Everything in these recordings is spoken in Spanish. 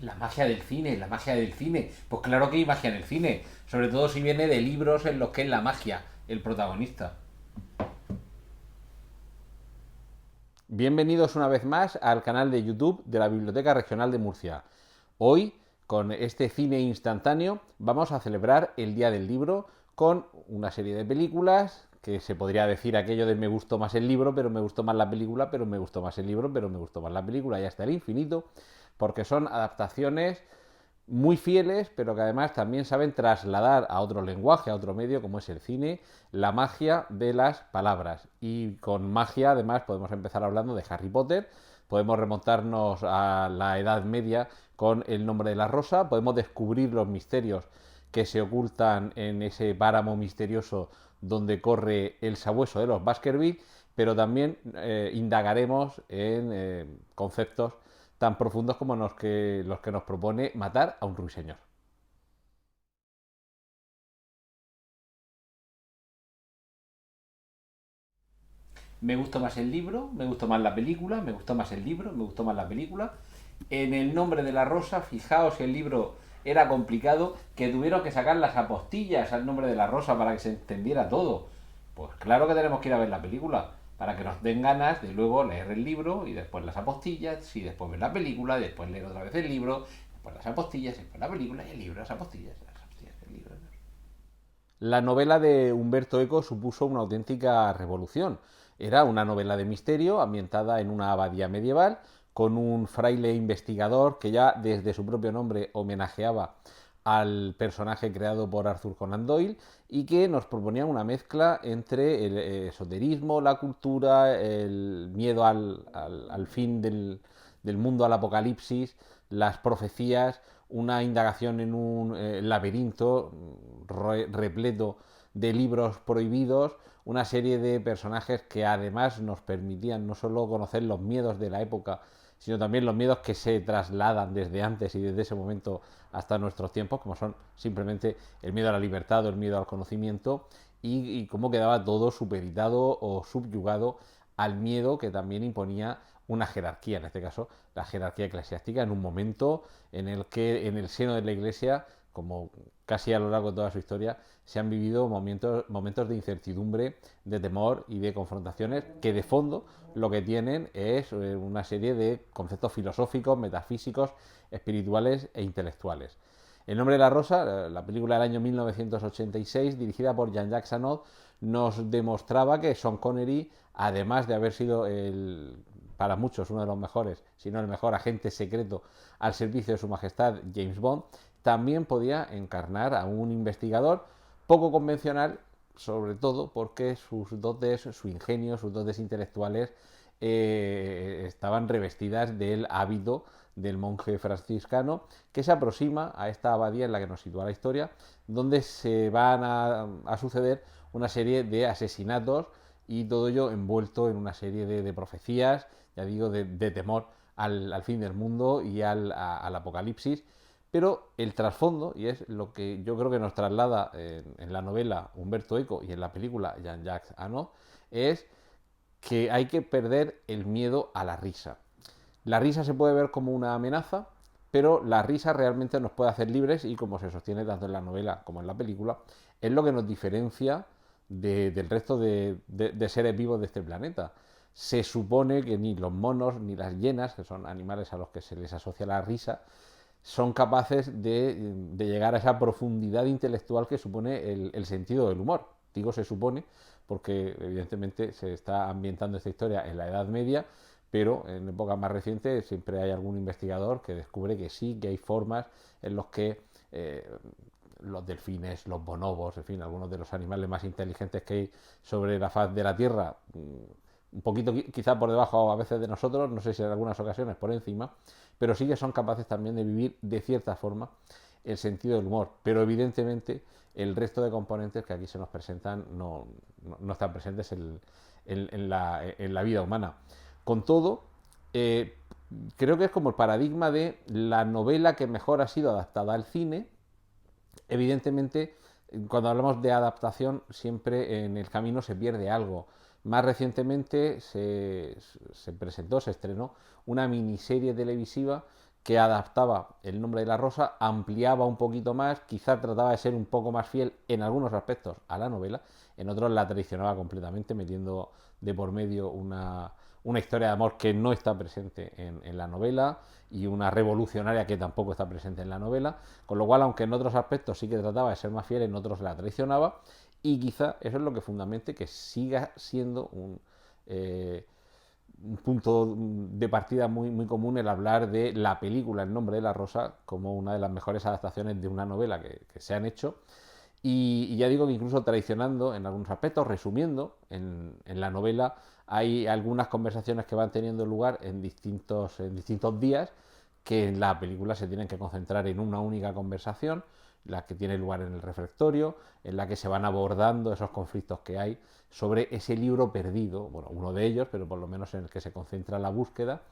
La magia del cine, la magia del cine. Pues claro que hay magia en el cine, sobre todo si viene de libros en los que es la magia el protagonista. Bienvenidos una vez más al canal de YouTube de la Biblioteca Regional de Murcia. Hoy, con este cine instantáneo, vamos a celebrar el Día del Libro con una serie de películas que se podría decir aquello de me gustó más el libro, pero me gustó más la película, pero me gustó más el libro, pero me gustó más la película y hasta el infinito, porque son adaptaciones muy fieles, pero que además también saben trasladar a otro lenguaje, a otro medio, como es el cine, la magia de las palabras. Y con magia, además, podemos empezar hablando de Harry Potter, podemos remontarnos a la Edad Media con El nombre de la rosa, podemos descubrir los misterios que se ocultan en ese páramo misterioso donde corre el sabueso de los Baskerville, pero también indagaremos en conceptos tan profundos como los que nos propone Matar a un ruiseñor. Me gustó más el libro, me gustó más la película, me gustó más el libro, me gustó más la película. En El nombre de la rosa, fijaos si el libro era complicado, que tuvieron que sacar las apostillas al nombre de la rosa para que se entendiera todo. Pues claro que tenemos que ir a ver la película, para que nos den ganas de luego leer el libro y después las apostillas, y después ver la película, y después leer otra vez el libro, después las apostillas, y después la película y el libro, las apostillas, el libro. La novela de Humberto Eco supuso una auténtica revolución. Era una novela de misterio ambientada en una abadía medieval con un fraile investigador que ya desde su propio nombre homenajeaba al personaje creado por Arthur Conan Doyle y que nos proponía una mezcla entre el esoterismo, la cultura, el miedo al fin del mundo, al apocalipsis, las profecías, una indagación en un laberinto repleto de libros prohibidos, una serie de personajes que además nos permitían no solo conocer los miedos de la época, sino también los miedos que se trasladan desde antes y desde ese momento hasta nuestros tiempos, como son simplemente el miedo a la libertad o el miedo al conocimiento, y cómo quedaba todo supeditado o subyugado al miedo que también imponía una jerarquía, en este caso la jerarquía eclesiástica, en un momento en el que en el seno de la Iglesia, como casi a lo largo de toda su historia, se han vivido momentos de incertidumbre, de temor y de confrontaciones que de fondo lo que tienen es una serie de conceptos filosóficos, metafísicos, espirituales e intelectuales. El nombre de la rosa, la película del año 1986, dirigida por Jean-Jacques Annaud, nos demostraba que Sean Connery, además de haber sido para muchos uno de los mejores, si no el mejor agente secreto al servicio de su majestad James Bond, también podía encarnar a un investigador poco convencional, sobre todo porque sus dotes, su ingenio, sus dotes intelectuales estaban revestidas del hábito del monje franciscano que se aproxima a esta abadía en la que nos sitúa la historia, donde se van a suceder una serie de asesinatos y todo ello envuelto en una serie de profecías, ya digo, de temor al fin del mundo y al apocalipsis. Pero el trasfondo, y es lo que yo creo que nos traslada en la novela Humberto Eco y en la película Jean-Jacques Annaud, es que hay que perder el miedo a la risa. La risa se puede ver como una amenaza, pero la risa realmente nos puede hacer libres y como se sostiene tanto en la novela como en la película, es lo que nos diferencia del resto de seres vivos de este planeta. Se supone que ni los monos ni las hienas, que son animales a los que se les asocia la risa, son capaces de llegar a esa profundidad intelectual que supone el sentido del humor. Digo se supone porque evidentemente se está ambientando esta historia en la Edad Media, pero en épocas más recientes siempre hay algún investigador que descubre que sí, que hay formas en las que los delfines, los bonobos, en fin, algunos de los animales más inteligentes que hay sobre la faz de la Tierra, un poquito quizá por debajo a veces de nosotros, no sé si en algunas ocasiones por encima, pero sí que son capaces también de vivir de cierta forma el sentido del humor, pero evidentemente el resto de componentes que aquí se nos presentan no están presentes en la vida humana. Con todo, eh, creo que es como el paradigma de la novela que mejor ha sido adaptada al cine. Evidentemente, cuando hablamos de adaptación, siempre en el camino se pierde algo. Más recientemente se presentó, se estrenó una miniserie televisiva que adaptaba El nombre de la rosa, ampliaba un poquito más, quizá trataba de ser un poco más fiel en algunos aspectos a la novela, en otros la traicionaba completamente, metiendo de por medio una historia de amor que no está presente en la novela y una revolucionaria que tampoco está presente en la novela, con lo cual, aunque en otros aspectos sí que trataba de ser más fiel, en otros la traicionaba, y quizá eso es lo que fundamente que siga siendo un punto de partida muy común el hablar de la película El nombre de la rosa como una de las mejores adaptaciones de una novela que se han hecho. Y ya digo que incluso traicionando en algunos aspectos, resumiendo, en la novela hay algunas conversaciones que van teniendo lugar en distintos días que en la película se tienen que concentrar en una única conversación, la que tiene lugar en el refectorio, en la que se van abordando esos conflictos que hay sobre ese libro perdido, bueno, uno de ellos, pero por lo menos en el que se concentra la búsqueda,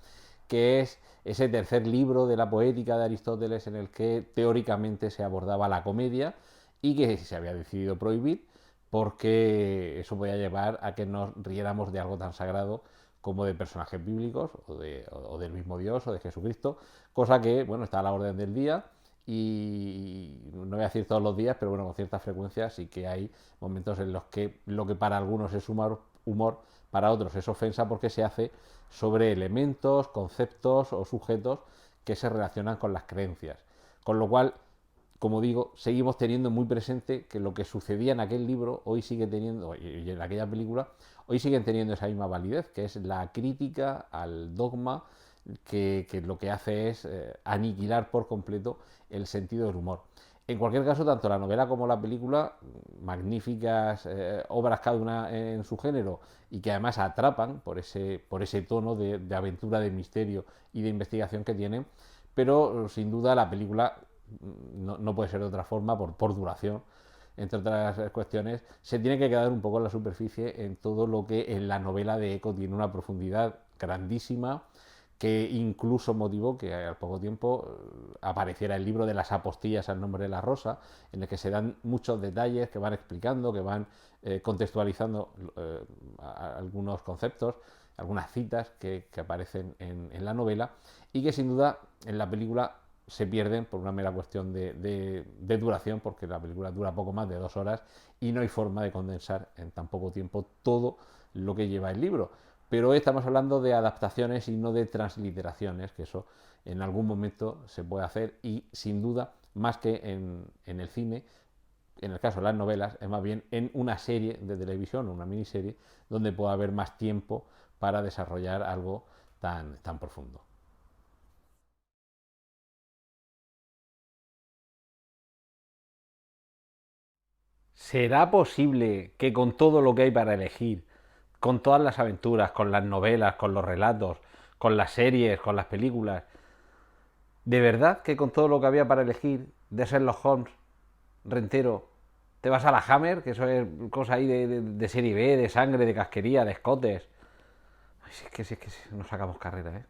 que es ese tercer libro de la poética de Aristóteles en el que teóricamente se abordaba la comedia y que se había decidido prohibir porque eso podía llevar a que nos riéramos de algo tan sagrado como de personajes bíblicos o del mismo Dios o de Jesucristo, cosa que, bueno, está a la orden del día y no voy a decir todos los días, pero bueno, con cierta frecuencia sí que hay momentos en los que lo que para algunos es humor para otros es ofensa porque se hace sobre elementos, conceptos o sujetos que se relacionan con las creencias. Con lo cual, como digo, seguimos teniendo muy presente que lo que sucedía en aquel libro hoy sigue teniendo, y en aquella película, hoy siguen teniendo esa misma validez, que es la crítica al dogma que lo que hace es aniquilar por completo el sentido del humor. En cualquier caso, tanto la novela como la película, magníficas obras cada una en su género y que además atrapan por ese tono de aventura, de misterio y de investigación que tienen, pero sin duda la película no puede ser de otra forma por duración, entre otras cuestiones, se tiene que quedar un poco en la superficie en todo lo que en la novela de Eco tiene una profundidad grandísima que incluso motivó que al poco tiempo apareciera el libro de las apostillas al nombre de la rosa, en el que se dan muchos detalles que van explicando, que van contextualizando algunos conceptos, algunas citas que aparecen en la novela y que sin duda en la película se pierden por una mera cuestión de duración, porque la película dura poco más de 2 horas y no hay forma de condensar en tan poco tiempo todo lo que lleva el libro. Pero hoy estamos hablando de adaptaciones y no de transliteraciones, que eso en algún momento se puede hacer y sin duda, más que en el cine, en el caso de las novelas, es más bien en una serie de televisión o una miniserie donde pueda haber más tiempo para desarrollar algo tan profundo. ¿Será posible que con todo lo que hay para elegir, con todas las aventuras, con las novelas, con los relatos, con las series, con las películas, de verdad que con todo lo que había para elegir de Sherlock Holmes, Rentero, te vas a la Hammer, que eso es cosa ahí de serie B, de sangre, de casquería, de escotes? Ay, si es que no sacamos carrera, ¿eh?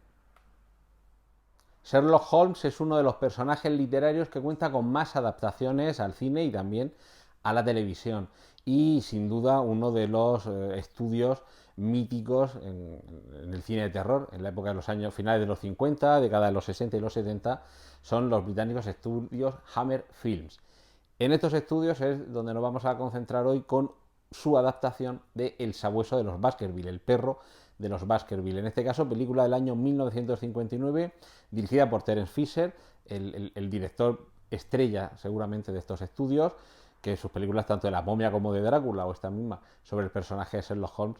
Sherlock Holmes es uno de los personajes literarios que cuenta con más adaptaciones al cine y también a la televisión. Y sin duda uno de los estudios míticos en el cine de terror, en la época de los años finales de los 50, década de los 60 y los 70, son los británicos estudios Hammer Films. En estos estudios es donde nos vamos a concentrar hoy con su adaptación de El sabueso de los Baskerville, el perro de los Baskerville. En este caso, película del año 1959, dirigida por Terence Fisher, el director estrella seguramente de estos estudios, que sus películas, tanto de La momia como de Drácula, o esta misma, sobre el personaje de Sherlock Holmes,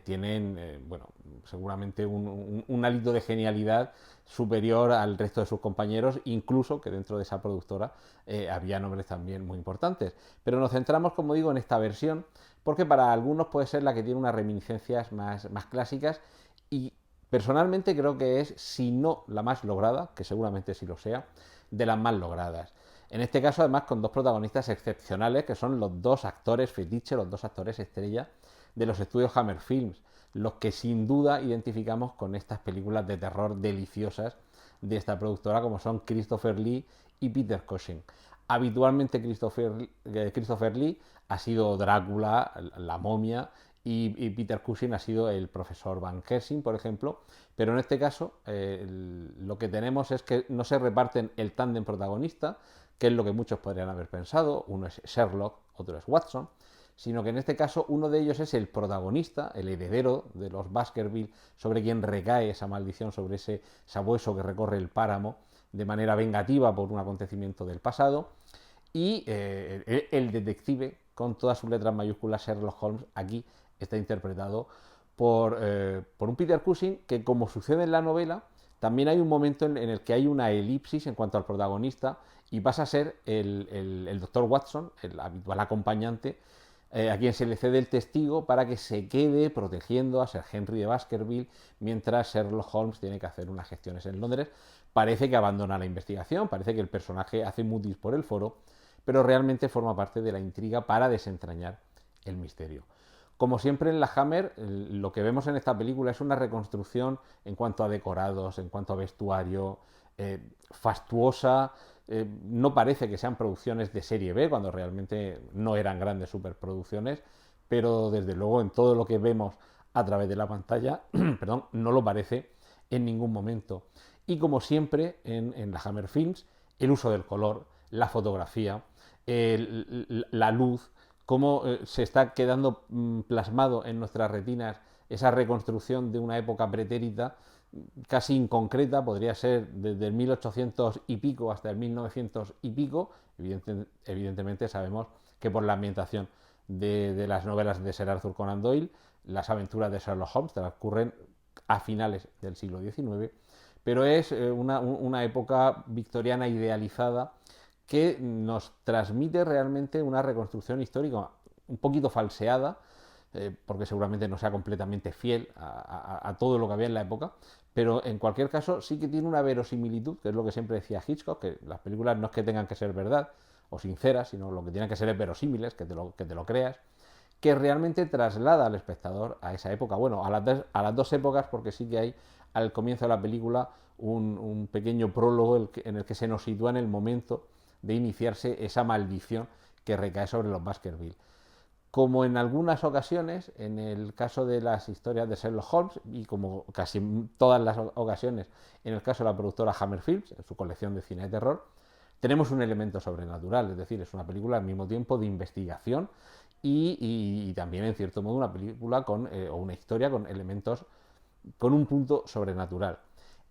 tienen, bueno, seguramente un hálito de genialidad superior al resto de sus compañeros, incluso que dentro de esa productora había nombres también muy importantes. Pero nos centramos, como digo, en esta versión, porque para algunos puede ser la que tiene unas reminiscencias más clásicas y personalmente creo que es, si no la más lograda, que seguramente sí lo sea, de las más logradas. En este caso, además, con dos protagonistas excepcionales, que son los dos actores fetiche, los dos actores estrella de los estudios Hammer Films, los que sin duda identificamos con estas películas de terror deliciosas de esta productora, como son Christopher Lee y Peter Cushing. Habitualmente Christopher Lee ha sido Drácula, la momia y Peter Cushing ha sido el profesor Van Helsing, por ejemplo, pero en este caso lo que tenemos es que no se reparten el tándem protagonista, que es lo que muchos podrían haber pensado, uno es Sherlock, otro es Watson, sino que en este caso uno de ellos es el protagonista, el heredero de los Baskerville, sobre quien recae esa maldición, sobre ese sabueso que recorre el páramo de manera vengativa por un acontecimiento del pasado, y el detective, con todas sus letras mayúsculas, Sherlock Holmes, aquí está interpretado por un Peter Cushing que, como sucede en la novela, también hay un momento en el que hay una elipsis en cuanto al protagonista y pasa a ser el doctor Watson, el habitual acompañante, a quien se le cede el testigo para que se quede protegiendo a Sir Henry de Baskerville mientras Sherlock Holmes tiene que hacer unas gestiones en Londres. Parece que abandona la investigación, parece que el personaje hace mutis por el foro, pero realmente forma parte de la intriga para desentrañar el misterio. Como siempre en la Hammer, lo que vemos en esta película es una reconstrucción en cuanto a decorados, en cuanto a vestuario, fastuosa. No parece que sean producciones de serie B, cuando realmente no eran grandes superproducciones, pero desde luego en todo lo que vemos a través de la pantalla, perdón, no lo parece en ningún momento. Y como siempre en la Hammer Films, el uso del color, la fotografía, la luz, cómo se está quedando plasmado en nuestras retinas esa reconstrucción de una época pretérita casi inconcreta, podría ser desde el 1800 y pico hasta el 1900 y pico. Evidentemente sabemos que por la ambientación de las novelas de Sir Arthur Conan Doyle, las aventuras de Sherlock Holmes transcurren a finales del siglo XIX, pero es una época victoriana idealizada que nos transmite realmente una reconstrucción histórica un poquito falseada, porque seguramente no sea completamente fiel a todo lo que había en la época, pero en cualquier caso sí que tiene una verosimilitud, que es lo que siempre decía Hitchcock, que las películas no es que tengan que ser verdad o sinceras, sino lo que tienen que ser es verosímiles, que te lo creas, que realmente traslada al espectador a esa época, bueno, a las dos épocas, porque sí que hay al comienzo de la película un pequeño prólogo en el que se nos sitúa en el momento de iniciarse esa maldición que recae sobre los Baskerville. Como en algunas ocasiones, en el caso de las historias de Sherlock Holmes, y como casi todas las ocasiones en el caso de la productora Hammer Films, en su colección de cine de terror, tenemos un elemento sobrenatural, es decir, es una película al mismo tiempo de investigación y también, en cierto modo, una película o una historia con elementos, con un punto sobrenatural.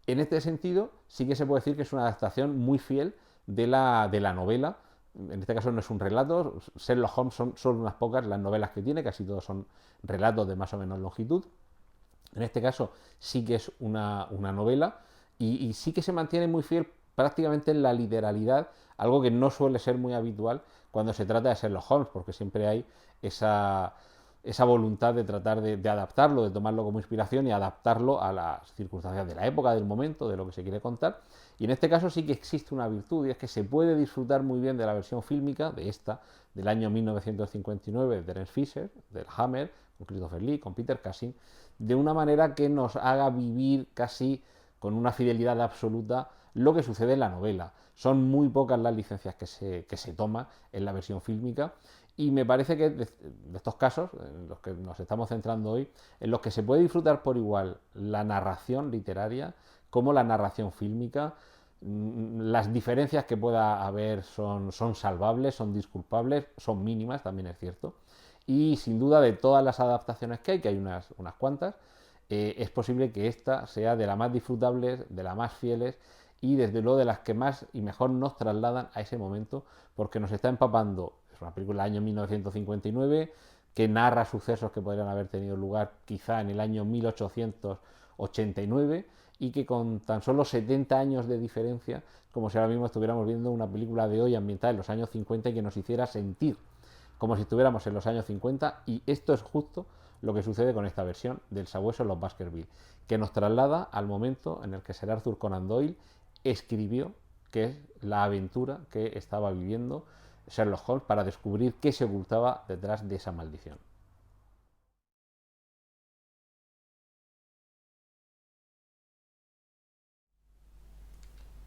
En este sentido, sí que se puede decir que es una adaptación muy fiel de la novela. En este caso no es un relato, Sherlock Holmes son solo unas pocas las novelas que tiene, casi todos son relatos de más o menos longitud. En este caso sí que es una novela y sí que se mantiene muy fiel prácticamente en la literalidad, algo que no suele ser muy habitual cuando se trata de Sherlock Holmes, porque siempre hay esa voluntad de tratar de adaptarlo, de tomarlo como inspiración y adaptarlo a las circunstancias de la época, del momento, de lo que se quiere contar. Y en este caso sí que existe una virtud, y es que se puede disfrutar muy bien de la versión fílmica, de esta, del año 1959, de Terence Fisher, del Hammer, con Christopher Lee, con Peter Cushing, de una manera que nos haga vivir casi con una fidelidad absoluta lo que sucede en la novela. Son muy pocas las licencias que se toman en la versión fílmica y me parece que de estos casos, en los que nos estamos centrando hoy, en los que se puede disfrutar por igual la narración literaria como la narración fílmica, las diferencias que pueda haber son salvables, son disculpables, son mínimas, también es cierto. Y sin duda de todas las adaptaciones que hay unas cuantas, es posible que esta sea de las más disfrutables, de las más fieles y desde luego de las que más y mejor nos trasladan a ese momento, porque nos está empapando. Es una película del año 1959 que narra sucesos que podrían haber tenido lugar quizá en el año 1889 y que con tan solo 70 años de diferencia, como si ahora mismo estuviéramos viendo una película de hoy ambientada en los años 50 y que nos hiciera sentir como si estuviéramos en los años 50, y esto es justo lo que sucede con esta versión del Sabueso en los Baskerville, que nos traslada al momento en el que Sir Arthur Conan Doyle escribió, que es la aventura que estaba viviendo Sherlock Holmes para descubrir qué se ocultaba detrás de esa maldición.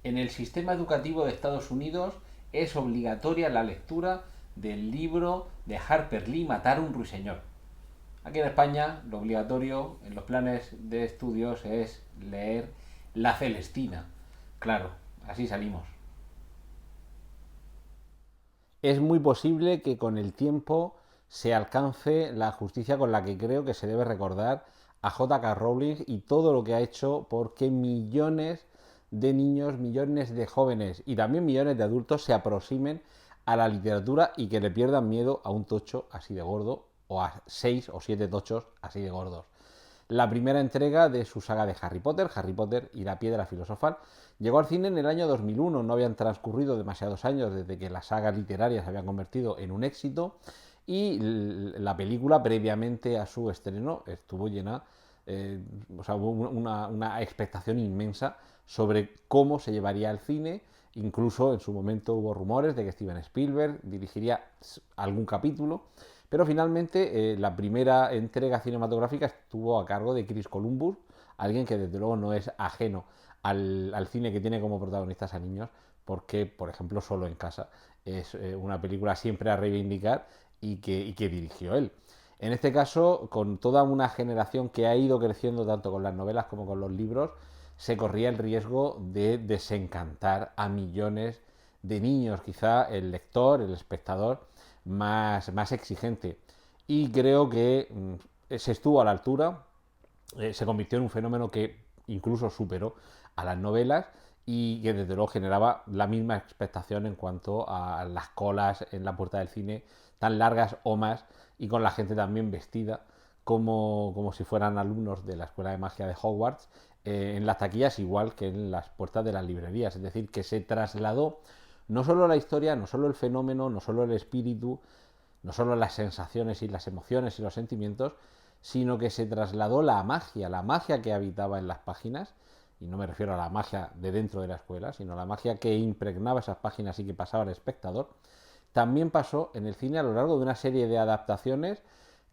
En el sistema educativo de Estados Unidos es obligatoria la lectura del libro de Harper Lee, Matar a un ruiseñor. Aquí en España lo obligatorio en los planes de estudios es leer La Celestina. Claro, así salimos. Es muy posible que con el tiempo se alcance la justicia con la que creo que se debe recordar a J.K. Rowling y todo lo que ha hecho porque millones de niños, millones de jóvenes y también millones de adultos se aproximen a la literatura y que le pierdan miedo a un tocho así de gordo o a 6 o 7 tochos así de gordos. La primera entrega de su saga de Harry Potter y la Piedra Filosofal, llegó al cine en el año 2001. No habían transcurrido demasiados años desde que la saga literaria se había convertido en un éxito y la película, previamente a su estreno, estuvo llena, o sea, hubo una expectación inmensa sobre cómo se llevaría al cine. Incluso en su momento hubo rumores de que Steven Spielberg dirigiría algún capítulo, pero finalmente la primera entrega cinematográfica estuvo a cargo de Chris Columbus, alguien que desde luego no es ajeno al cine que tiene como protagonistas a niños, porque, por ejemplo, Solo en casa es una película siempre a reivindicar y que dirigió él. En este caso, con toda una generación que ha ido creciendo tanto con las novelas como con los libros, se corría el riesgo de desencantar a millones de niños, quizá el lector, el espectador más exigente. Y creo que se estuvo a la altura, se convirtió en un fenómeno que incluso superó a las novelas y que desde luego generaba la misma expectación en cuanto a las colas en la puerta del cine tan largas o más y con la gente también vestida como si fueran alumnos de la Escuela de Magia de Hogwarts en las taquillas igual que en las puertas de las librerías. Es decir, que se trasladó no solo la historia, no solo el fenómeno, no solo el espíritu, no solo las sensaciones y las emociones y los sentimientos, sino que se trasladó la magia que habitaba en las páginas, y no me refiero a la magia de dentro de la escuela, sino a la magia que impregnaba esas páginas y que pasaba al espectador, también pasó en el cine a lo largo de una serie de adaptaciones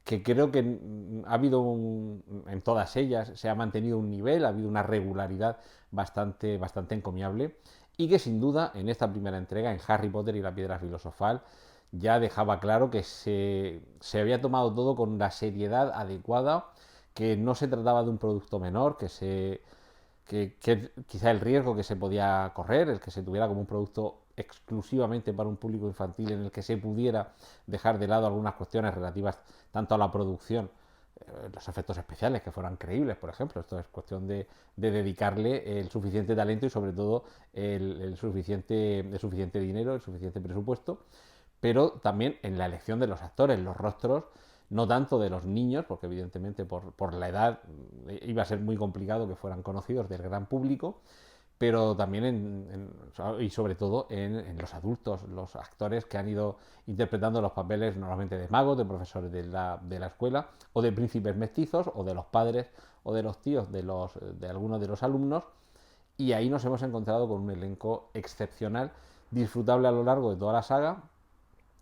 que creo que ha habido en todas ellas se ha mantenido un nivel, ha habido una regularidad bastante encomiable y que sin duda en esta primera entrega, en Harry Potter y la Piedra Filosofal, ya dejaba claro que se había tomado todo con la seriedad adecuada, que no se trataba de un producto menor, que quizá el riesgo que se podía correr, el que se tuviera como un producto exclusivamente para un público infantil en el que se pudiera dejar de lado algunas cuestiones relativas tanto a la producción, los efectos especiales que fueran creíbles, por ejemplo. Esto es cuestión de dedicarle el suficiente talento y sobre todo el suficiente dinero, el suficiente presupuesto, pero también en la elección de los actores, los rostros, no tanto de los niños, porque evidentemente por la edad iba a ser muy complicado que fueran conocidos del gran público, pero también y sobre todo en los adultos, los actores que han ido interpretando los papeles normalmente de magos, de profesores de la escuela, o de príncipes mestizos, o de los padres o de los tíos de algunos de los alumnos, y ahí nos hemos encontrado con un elenco excepcional, disfrutable a lo largo de toda la saga,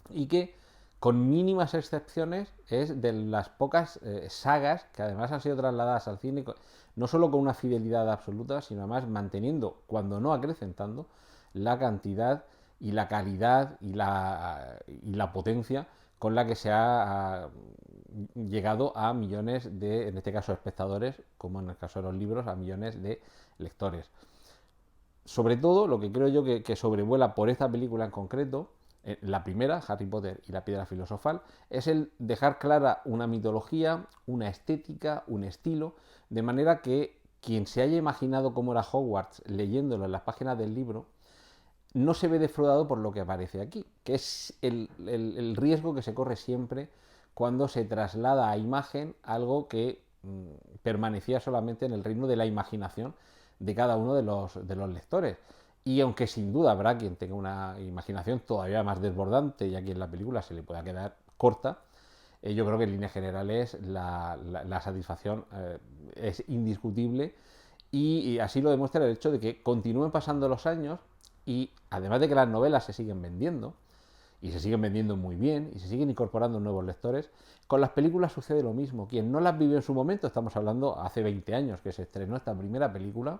y que con mínimas excepciones es de las pocas sagas que además han sido trasladadas al cine, no solo con una fidelidad absoluta, sino además manteniendo, cuando no acrecentando, la cantidad y la calidad y la potencia con la que se ha llegado a millones de, en este caso, espectadores, como en el caso de los libros, a millones de lectores. Sobre todo, lo que creo yo que sobrevuela por esta película en concreto, la primera, Harry Potter y la Piedra Filosofal, es el dejar clara una mitología, una estética, un estilo, de manera que quien se haya imaginado cómo era Hogwarts leyéndolo en las páginas del libro, no se ve defraudado por lo que aparece aquí, que es el riesgo que se corre siempre cuando se traslada a imagen algo que permanecía solamente en el reino de la imaginación de cada uno de los lectores. Y aunque sin duda habrá quien tenga una imaginación todavía más desbordante y a quien la película se le pueda quedar corta, yo creo que en líneas generales la satisfacción es indiscutible y así lo demuestra el hecho de que continúen pasando los años y además de que las novelas se siguen vendiendo, y se siguen vendiendo muy bien, y se siguen incorporando nuevos lectores, con las películas sucede lo mismo. Quien no las vivió en su momento, estamos hablando hace 20 años que se estrenó esta primera película,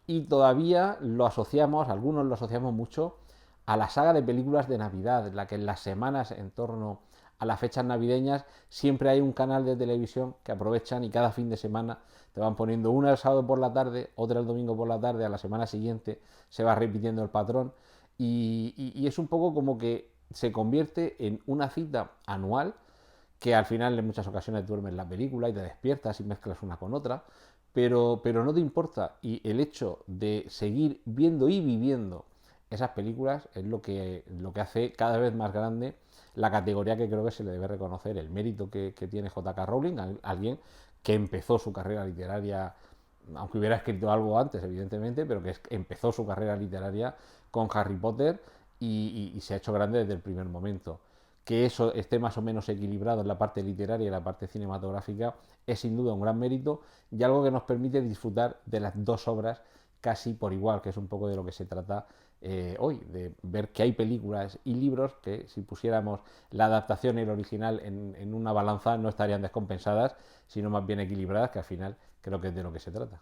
y todavía lo asociamos, algunos lo asociamos mucho, a la saga de películas de Navidad, en la que en las semanas en torno a las fechas navideñas siempre hay un canal de televisión que aprovechan y cada fin de semana te van poniendo una el sábado por la tarde, otra el domingo por la tarde, a la semana siguiente se va repitiendo el patrón y es un poco como que se convierte en una cita anual que al final en muchas ocasiones duermes la película y te despiertas y mezclas una con otra, pero no te importa. Y el hecho de seguir viendo y viviendo esas películas es lo que hace cada vez más grande la categoría que creo que se le debe reconocer, el mérito que tiene J.K. Rowling, alguien que empezó su carrera literaria, aunque hubiera escrito algo antes, evidentemente, pero que empezó su carrera literaria con Harry Potter y se ha hecho grande desde el primer momento. Que eso esté más o menos equilibrado en la parte literaria y la parte cinematográfica es sin duda un gran mérito y algo que nos permite disfrutar de las dos obras casi por igual, que es un poco de lo que se trata hoy, de ver que hay películas y libros que si pusiéramos la adaptación y el original en una balanza no estarían descompensadas, sino más bien equilibradas, que al final creo que es de lo que se trata.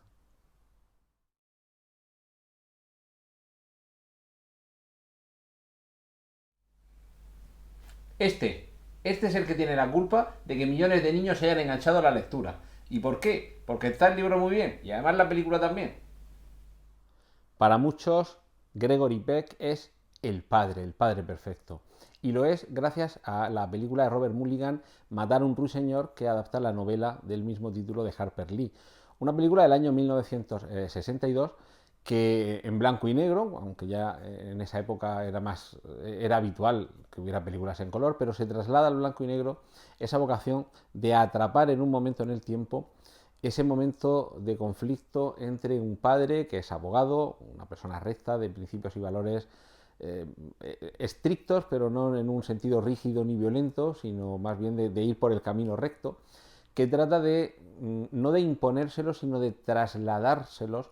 Este es el que tiene la culpa de que millones de niños se hayan enganchado a la lectura. ¿Y por qué? Porque está el libro muy bien y además la película también. Para muchos, Gregory Peck es el padre perfecto. Y lo es gracias a la película de Robert Mulligan, Matar a un ruiseñor, que adapta la novela del mismo título de Harper Lee. Una película del año 1962 que en blanco y negro, aunque ya en esa época era habitual que hubiera películas en color, pero se traslada al blanco y negro esa vocación de atrapar en un momento en el tiempo ese momento de conflicto entre un padre que es abogado, una persona recta, de principios y valores estrictos, pero no en un sentido rígido ni violento, sino más bien de ir por el camino recto, que trata de no de imponérselos, sino de trasladárselos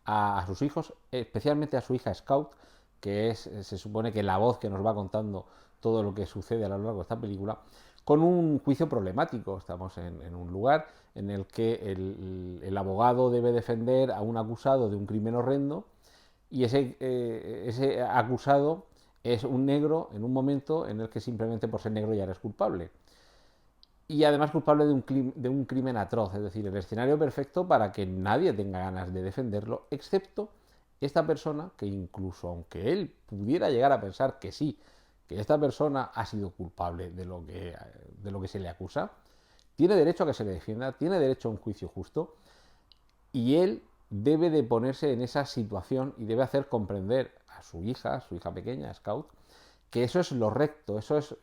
a sus hijos, especialmente a su hija Scout, que se supone que la voz que nos va contando todo lo que sucede a lo largo de esta película, con un juicio problemático. Estamos en un lugar en el que el abogado debe defender a un acusado de un crimen horrendo y ese acusado es un negro en un momento en el que simplemente por ser negro ya eres culpable. Y además culpable de un crimen atroz, es decir, el escenario perfecto para que nadie tenga ganas de defenderlo, excepto esta persona que incluso aunque él pudiera llegar a pensar que sí, que esta persona ha sido culpable de lo que se le acusa, tiene derecho a que se le defienda, tiene derecho a un juicio justo y él debe de ponerse en esa situación y debe hacer comprender a su hija pequeña, Scout, que eso es lo recto, eso es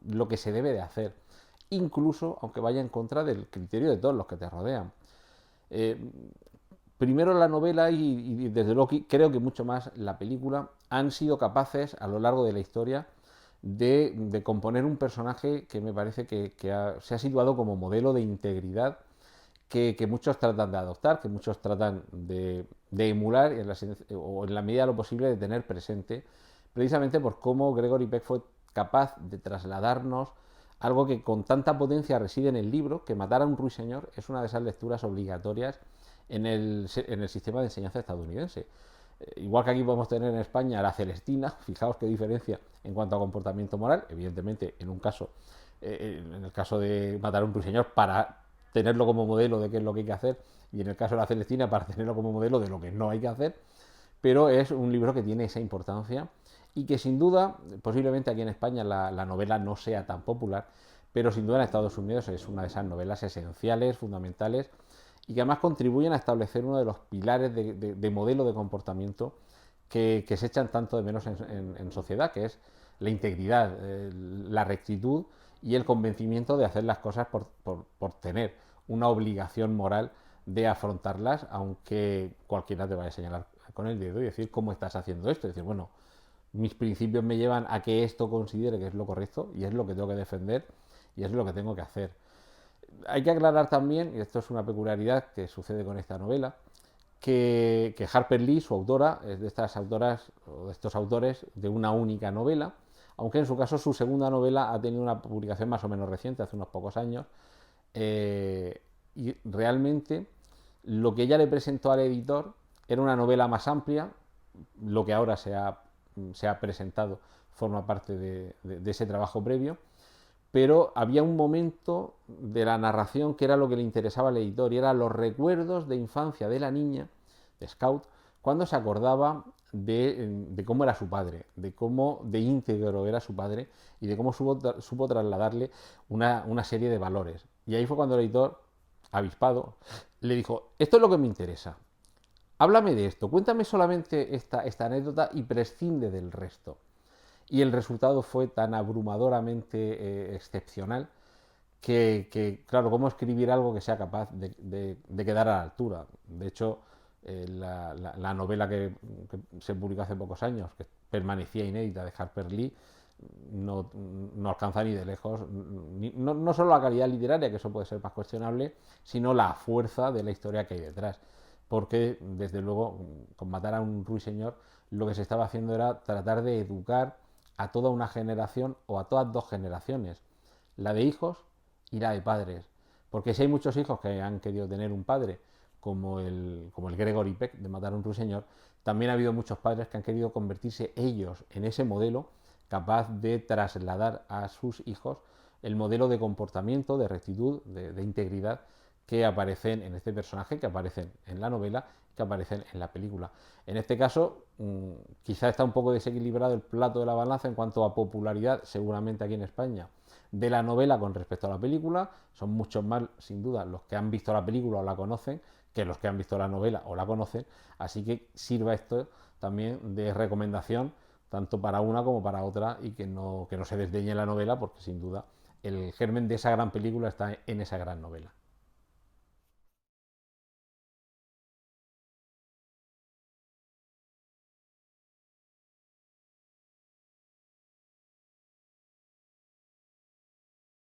lo que se debe de hacer, incluso aunque vaya en contra del criterio de todos los que te rodean. Eh, Primero la novela y desde luego creo que mucho más la película han sido capaces a lo largo de la historia de componer un personaje que me parece que se ha situado como modelo de integridad que muchos tratan de adoptar, que muchos tratan de emular o en la medida de lo posible de tener presente, precisamente por cómo Gregory Peck fue capaz de trasladarnos algo que con tanta potencia reside en el libro, que Matar a un ruiseñor es una de esas lecturas obligatorias en el sistema de enseñanza estadounidense. Igual que aquí podemos tener en España la Celestina, fijaos qué diferencia en cuanto a comportamiento moral, evidentemente en el caso de Matar a un ruiseñor para tenerlo como modelo de qué es lo que hay que hacer y en el caso de la Celestina para tenerlo como modelo de lo que no hay que hacer, pero es un libro que tiene esa importancia y que sin duda, posiblemente aquí en España la novela no sea tan popular, pero sin duda en Estados Unidos es una de esas novelas esenciales, fundamentales y que además contribuyen a establecer uno de los pilares de modelo de comportamiento que se echan tanto de menos en sociedad, que es la integridad, la rectitud y el convencimiento de hacer las cosas por tener una obligación moral de afrontarlas, aunque cualquiera te vaya a señalar con el dedo y decir cómo estás haciendo esto. Y decir, bueno, mis principios me llevan a que esto considere que es lo correcto y es lo que tengo que defender y es lo que tengo que hacer. Hay que aclarar también, y esto es una peculiaridad que sucede con esta novela, que Harper Lee, su autora, es de estas autoras o de estos autores de una única novela, aunque en su caso su segunda novela ha tenido una publicación más o menos reciente, hace unos pocos años, y realmente lo que ella le presentó al editor era una novela más amplia, lo que ahora se ha presentado forma parte de ese trabajo previo, pero había un momento de la narración que era lo que le interesaba al editor, y era los recuerdos de infancia de la niña, de Scout, cuando se acordaba de cómo era su padre, de cómo de íntegro era su padre y de cómo supo trasladarle una serie de valores. Y ahí fue cuando el editor, avispado, le dijo, esto es lo que me interesa, háblame de esto, cuéntame solamente esta anécdota y prescinde del resto. Y el resultado fue tan abrumadoramente excepcional claro, cómo escribir algo que sea capaz de quedar a la altura. De hecho, la novela que se publicó hace pocos años, que permanecía inédita, de Harper Lee, no alcanza ni de lejos, no solo la calidad literaria, que eso puede ser más cuestionable, sino la fuerza de la historia que hay detrás. Porque, desde luego, con Matar a un ruiseñor, lo que se estaba haciendo era tratar de educar a toda una generación o a todas dos generaciones, la de hijos y la de padres. Porque si hay muchos hijos que han querido tener un padre, como el Gregory Peck de Matar a un ruiseñor, también ha habido muchos padres que han querido convertirse ellos en ese modelo capaz de trasladar a sus hijos el modelo de comportamiento, de rectitud, de integridad que aparecen en este personaje, que aparecen en la novela, que aparecen en la película. En este caso, quizá está un poco desequilibrado el plato de la balanza en cuanto a popularidad, seguramente aquí en España, de la novela con respecto a la película. Son muchos más, sin duda, los que han visto la película o la conocen, que los que han visto la novela o la conocen. Así que sirva esto también de recomendación, tanto para una como para otra, y que no se desdeñe la novela, porque sin duda el germen de esa gran película está en esa gran novela.